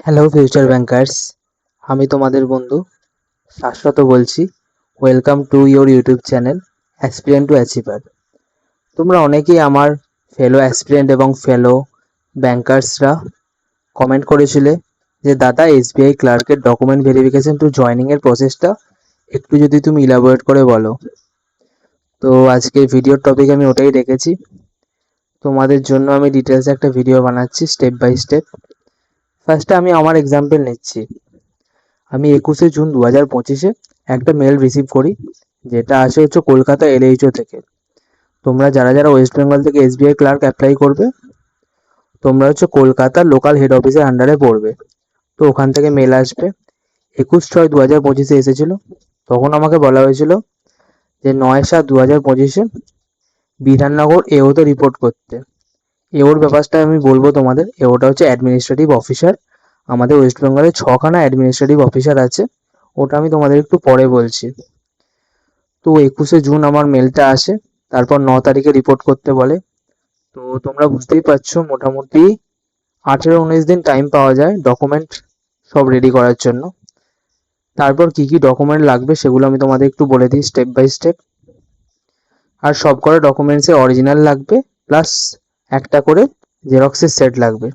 Hello future bankers, আমি তোমাদের বন্ধু শাশ্বত বলছি। Welcome to your YouTube channel aspirant to achiever. তোমরা অনেকেই আমার ফেলো অ্যাসপিরেন্ট এবং ফেলো ব্যাংকার্সরা কমেন্ট করেছিলে যে দাদা এসবিআই ক্লার্কের ডকুমেন্ট ভেরিফিকেশন টু জয়নিংয়ের প্রসেসটা একটু যদি তুমি ইলাবোরেট করে বলো। তো আজকে ভিডিওর টপিক আমি ওটাই রেখেছি। তোমাদের জন্য আমি ডিটেলসে একটা ভিডিও বানাচ্ছি স্টেপ বাই স্টেপ। ফার্স্টে আমি আমার এক্সাম্পল নিচ্ছি। আমি 21শে জুন 2025-এ একটা মেল রিসিভ করি, যেটা আসে হচ্ছে কলকাতা এলএইচও থেকে। তোমরা যারা যারা ওয়েস্ট বেঙ্গল থেকে এসবিআই ক্লার্ক অ্যাপ্লাই করবে, তোমরা হচ্ছে কলকাতার লোকাল হেড অফিসের আন্ডারে পড়বে। তো ওখান থেকে মেল আসবে। 21/6/2025-এ এসেছিল। তখন আমাকে বলা হয়েছিল যে 9/7/2025-এ বিধাননগর এওতে রিপোর্ট করতে। এওর ব্যাপারটা আমি বলবো তোমাদের। এওটা হচ্ছে অ্যাডমিনিস্ট্রেটিভ অফিসার। আমাদের ওয়েস্ট বেঙ্গলে 6খানা অ্যাডমিনিস্ট্রেটিভ অফিসার আছে, ওটা আমি তোমাদের একটু পরে বলছি। তো 21শে জুন আমার মেলটা আসে। তারপর 9 তারিখে রিপোর্ট করতে বলে। তো তোমরা বুঝতেই পারছো মোটামুটি 18-19 দিন টাইম পাওয়া যায় ডকুমেন্ট সব রেডি করার জন্য। তারপর কি কি ডকুমেন্ট লাগবে সেগুলো আমি তোমাদের একটু বলে দিই স্টেপ বাই স্টেপ। আর সব কটা ডকুমেন্টসের অরিজিনাল লাগবে, প্লাস একটা করে জেরক্সের সেট লাগবে।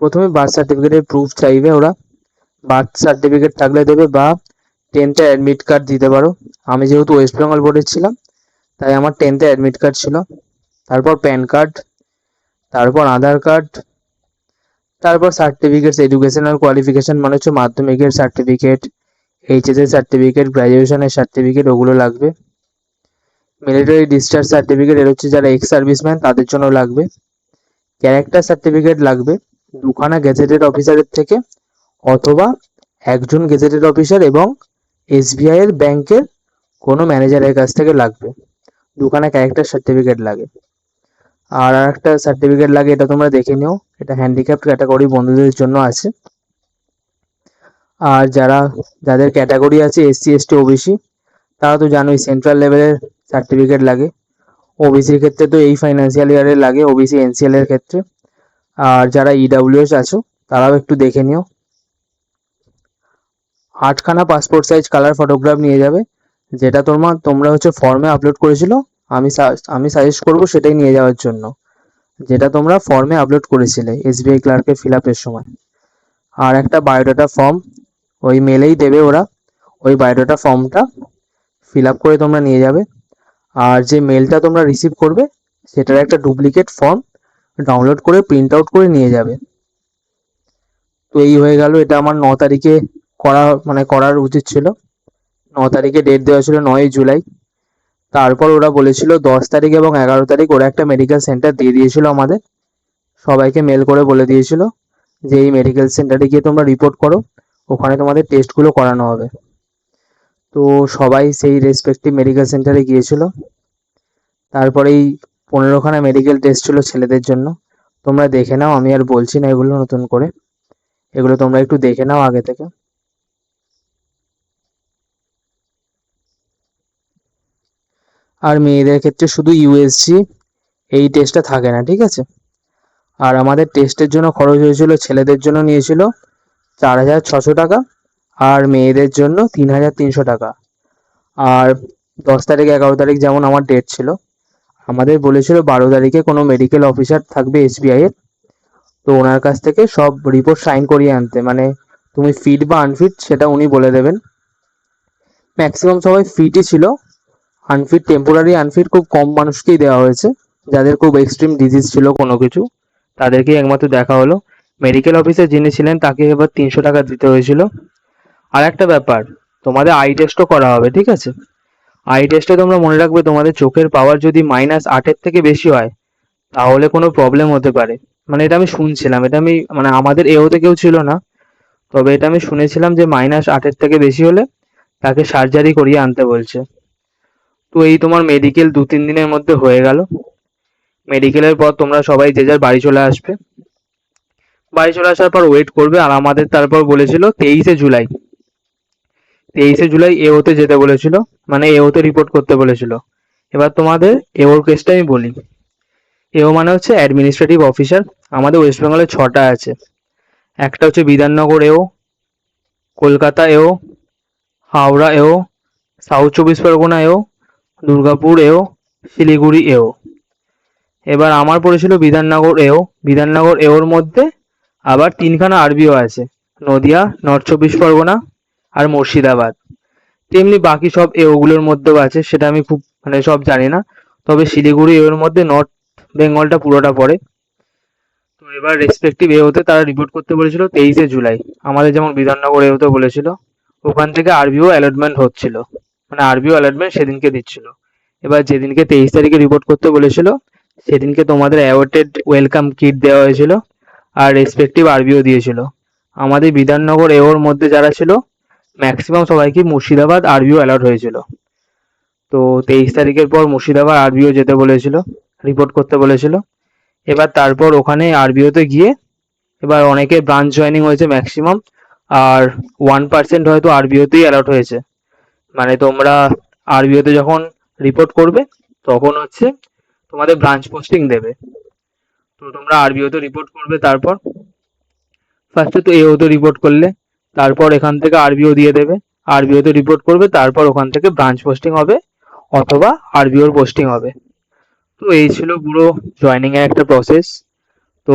প্রথমে বার্থ সার্টিফিকেটের প্রুফ চাইবে ওরা। বার্থ সার্টিফিকেট থাকলে দেবে, বা 10th অ্যাডমিট কার্ড দিতে পারো। আমি যেহেতু ওয়েস্ট বেঙ্গল বোর্ডের ছিলাম, তাই আমার 10th অ্যাডমিট কার্ড ছিল। তারপর প্যান কার্ড, তারপর আধার কার্ড, তারপর সার্টিফিকেটস, এডুকেশনাল কোয়ালিফিকেশন মানে হচ্ছে মাধ্যমিকের সার্টিফিকেট, এইচএসের সার্টিফিকেট, গ্র্যাজুয়েশনের সার্টিফিকেট, ওগুলো লাগবে। মিলিটারি ডিসচার্জ সার্টিফিকেট, এর হচ্ছে যারা এক্স সার্ভিসম্যান তাদের জন্য লাগবে। ক্যারেক্টার সার্টিফিকেট লাগবে 2খানা গেজেটেড অফিসারের থেকে, অথবা একজন গেজেটেড অফিসার এবং এসবিআই এর ব্যাংকের কোনো ম্যানেজারের কাছ থেকে লাগবে। 2খানা ক্যারেক্টার সার্টিফিকেট লাগে। আর একটা সার্টিফিকেট লাগে, এটা তোমরা দেখে নিও, এটা হ্যান্ডিক্যাপ্ট ক্যাটাগরি বন্ধুদের জন্য আছে। আর যাদের ক্যাটাগরি আছে এসসি এসটি ওবিসি, তারা তো জানোই সেন্ট্রাল লেভেলের সার্টিফিকেট লাগে। ওবিসির ক্ষেত্রে তো এই ফাইন্যান্সিয়াল ইয়ারে লাগে, ওবিসি এনসিএল এর ক্ষেত্রে। আর যারা ইডাব্লিউএস আছো তারাও একটু দেখে নিও। 8খানা পাসপোর্ট সাইজ কালার ফটোগ্রাফ নিয়ে যাবে, যেটা তোমরা হচ্ছে ফর্মে আপলোড করেছিল। আমি সাজেস্ট করবো সেটাই নিয়ে যাওয়ার জন্য, যেটা তোমরা ফর্মে আপলোড করেছিলে এসবিআই ক্লার্কের ফিল আপের সময়। আর একটা বায়োডাটা ফর্ম ওই মেলেই দেবে ওরা। ওই বায়োডাটা ফর্মটা ফিল আপ করে তোমরা নিয়ে যাবে। আর যে মেলটা তোমরা রিসিভ করবে, সেটার একটা ডুপ্লিকেট ফর্ম ডাউনলোড করে প্রিন্ট আউট করে নিয়ে যাবে। তো এই হয়ে গেল। এটা আমার 9 তারিখে করার উচিত ছিল। 9 তারিখে ডেট দেওয়া ছিল 9 জুলাই। তারপর ওরা বলেছিল 10 তারিখ এবং 11 তারিখ ওরা একটা মেডিকেল সেন্টার দিয়ে দিয়েছিল আমাদের সবাইকে, মেল করে বলে দিয়েছিল যে এই মেডিকেল সেন্টারে গিয়ে তোমরা রিপোর্ট করো, ওখানে তোমাদের টেস্টগুলো করানো হবে। তো সবাই সেই রেসপেক্টিভ মেডিকেল সেন্টারে গিয়েছিল। তারপরেই 15খানা মেডিকেল টেস্ট ছিল ছেলেদের জন্য। তোমরা দেখে নাও, আমি আর বলছি না এগুলো নতুন করে, এগুলো তোমরা একটু দেখে নাও আগে থেকে। আর মেয়েদের ক্ষেত্রে শুধু ইউএসজি এই টেস্টটা থাকে না, ঠিক আছে। আর আমাদের টেস্টের জন্য খরচ হয়েছিল, ছেলেদের জন্য নিয়েছিল 4,600 টাকা, আর মেয়েদের জন্য 3,300 টাকা। আর 10 তারিখ 11 তারিখ যেমন আমার ডেট ছিল, আমাদের বলেছিল 12 তারিখে কোনো মেডিকেল অফিসার থাকবে এসবিআই এর, তো ওনার কাছ থেকে সব রিপোর্ট সাইন করিয়ে আনতে, মানে তুমি ফিট বা আনফিট সেটা উনি বলে দেবেন। ম্যাক্সিমাম সবাই ফিটই ছিল। আনফিট, টেম্পোরারি আনফিট খুব কম মানুষকেই দেওয়া হয়েছে, যাদের খুব এক্সট্রিম ডিজিজ ছিল কোনো কিছু, তাদেরকেই একমাত্র দেখা হলো। মেডিকেল অফিসার যিনি ছিলেন তাকে এবার 300 টাকা দিতে হয়েছিল। আর একটা ব্যাপার, তোমাদের আই টেস্টও করা হবে, ঠিক আছে। আই টেস্টে তোমরা মনে রাখবে, তোমাদের চোখের পাওয়ার যদি -8-এর থেকে বেশি হয়, তাহলে কোনো প্রবলেম হতে পারে। মানে এটা আমি শুনছিলাম, এটা আমি মানে আমাদের এওতে কেউ ছিল না, তবে এটা আমি শুনেছিলাম যে -8-এর থেকে বেশি হলে তাকে সার্জারি করিয়ে আনতে বলছে। তো এই তোমার মেডিকেল 2-3 দিনের মধ্যে হয়ে গেল। মেডিকেলের পর তোমরা সবাই যে যার বাড়ি চলে আসবে। বাড়ি চলে আসার পর ওয়েট করবে। আর আমাদের তারপর বলেছিল 23শে জুলাই, 23শে জুলাই এওতে যেতে বলেছিল, মানে এওতে রিপোর্ট করতে বলেছিল। এবার তোমাদের এওর কেসটা আমি বলি। এও মানে হচ্ছে অ্যাডমিনিস্ট্রেটিভ অফিসার। আমাদের ওয়েস্ট বেঙ্গলে 6টা আছে। একটা হচ্ছে বিধাননগর এও, কলকাতা এও, হাওড়া এও, সাউথ চব্বিশ পরগনা এও, দুর্গাপুর এও, শিলিগুড়ি এও। এবার আমার পড়েছিল বিধাননগর এও। বিধাননগর এওর মধ্যে আবার তিনখানা আরবিও আছে, নদিয়া, নর্থ চব্বিশ পরগনা আর মুর্শিদাবাদ। তেমনি বাকি সব এওগুলোর মধ্যেও আছে, সেটা আমি খুব মানে সব জানি না, তবে শিলিগুড়ি এওর মধ্যে নর্থ বেঙ্গলটা পুরোটা পড়ে। তো এবার রেসপেক্টিভ এওতে তারা রিপোর্ট করতে বলেছিল 23শে জুলাই। আমাদের যেমন বিধাননগর এওতে বলেছিল, ওখান থেকে আরবিও অ্যালটমেন্ট হচ্ছিল, মানে আরবিও অ্যালটমেন্ট সেদিনকে দিচ্ছিল। এবার যেদিনকে 23 তারিখে রিপোর্ট করতে বলেছিল, সেদিনকে তোমাদের অ্যাওয়ার্টেড ওয়েলকাম কিট দেওয়া হয়েছিল আর রেসপেক্টিভ আরবিও দিয়েছিল। আমাদের বিধাননগর এওর মধ্যে যারা ছিল ম্যাক্সিমাম সবাইকে মুর্শিদাবাদ আরবিও অ্যালার্ট হয়েছিল। তো 23 তারিখের পর মুর্শিদাবাদ আরবিও যেতে বলেছিল, রিপোর্ট করতে বলেছিল। এবার তারপর ওখানে আরবিওতে গিয়ে এবার অনেকের ব্রাঞ্চ জয়েনিং হয়েছে ম্যাক্সিমাম, আর 1% হয়তো আরবিওতেই অ্যালার্ট হয়েছে। মানে তোমরা আরবিওতে যখন রিপোর্ট করবে তখন হচ্ছে তোমাদের ব্রাঞ্চ পোস্টিং দেবে। তো তোমরা আরবিওতে রিপোর্ট করবে, তারপর ফার্স্টে তো এওতে রিপোর্ট করলে, তারপর এখান থেকে আরবিও দিয়ে দেবে, আরবিওতে রিপোর্ট করবে, তারপর ওখান থেকে ব্রাঞ্চ পোস্টিং হবে অথবা আরবিওর পোস্টিং হবে। তো এই ছিল পুরো জয়েনিং এর একটা প্রসেস। তো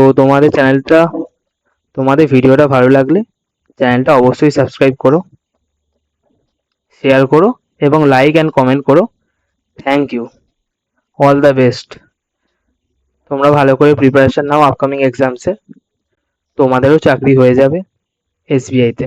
তোমাদের ভিডিওটা ভালো লাগলে চ্যানেলটা অবশ্যই সাবস্ক্রাইব করো, শেয়ার করো এবং লাইক অ্যান্ড কমেন্ট করো। Thank you, all the best. তোমরা ভালো করে প্রিপারেশন নাও আপকামিং এক্সামসে, তোমাদেরও চাকরি হয়ে যাবে এসবিআইতে।